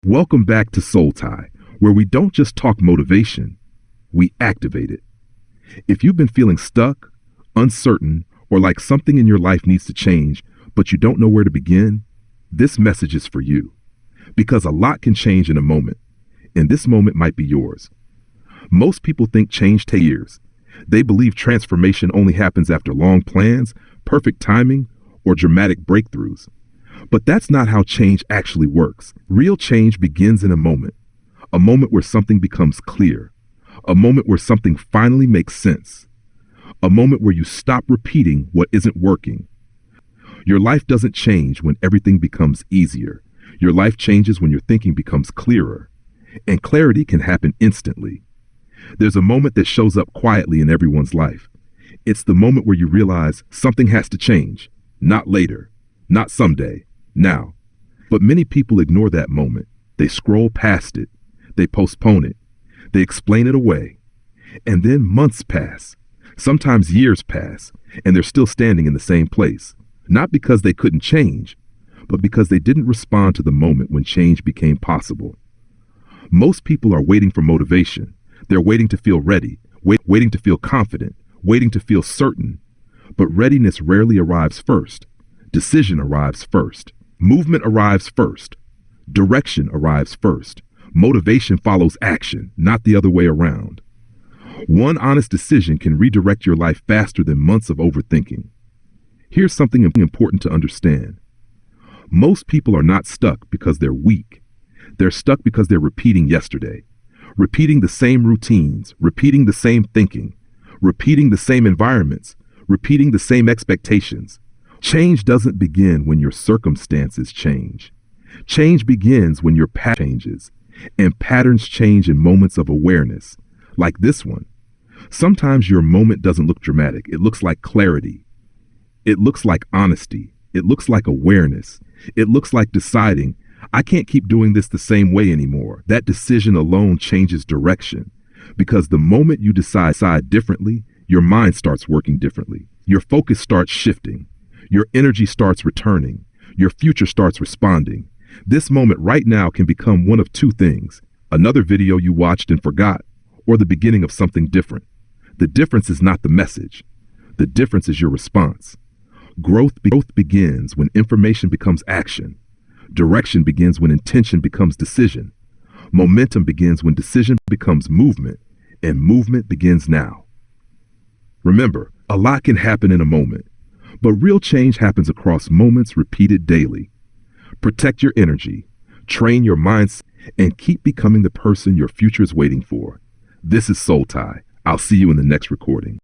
Welcome back to Soul Tie, where we don't just talk motivation, we activate it. If you've been feeling stuck, uncertain, or like something in your life needs to change, but you don't know where to begin, this message is for you. Because a lot can change in a moment, and this moment might be yours. Most people think change takes years. They believe transformation only happens after long plans, perfect timing, or dramatic breakthroughs. But that's not how change actually works. Real change begins in a moment where something becomes clear, a moment where something finally makes sense, a moment where you stop repeating what isn't working. Your life doesn't change when everything becomes easier. Your life changes when your thinking becomes clearer, and clarity can happen instantly. There's a moment that shows up quietly in everyone's life. It's the moment where you realize something has to change, not later, not someday, now. But many people ignore that moment. They scroll past it. They postpone it. They explain it away. And then months pass. Sometimes years pass, and they're still standing in the same place. Not because they couldn't change, but because they didn't respond to the moment when change became possible. Most people are waiting for motivation. They're waiting to feel ready, waiting to feel confident, waiting to feel certain. But readiness rarely arrives first. Decision arrives first. Movement arrives first. Direction arrives first. Motivation follows action, not the other way around. One honest decision can redirect your life faster than months of overthinking. Here's something important to understand. Most people are not stuck because they're weak. They're stuck because they're repeating yesterday, repeating the same routines, repeating the same thinking, repeating the same environments, repeating the same expectations. Change doesn't begin when your circumstances change. Change begins when your pattern changes, and patterns change in moments of awareness, like this one. Sometimes your moment doesn't look dramatic. It looks like clarity. It looks like honesty. It looks like awareness. It looks like deciding, I can't keep doing this the same way anymore. That decision alone changes direction, because the moment you decide differently, your mind starts working differently. Your focus starts shifting. Your energy starts returning. Your future starts responding. This moment right now can become one of two things: another video you watched and forgot, or the beginning of something different. The difference is not the message. The difference is your response. Growth begins when information becomes action. Direction begins when intention becomes decision. Momentum begins when decision becomes movement, and movement begins now. Remember, a lot can happen in a moment, but real change happens across moments repeated daily. Protect your energy, train your mindset, and keep becoming the person your future is waiting for. This is Soul Tie. I'll see you in the next recording.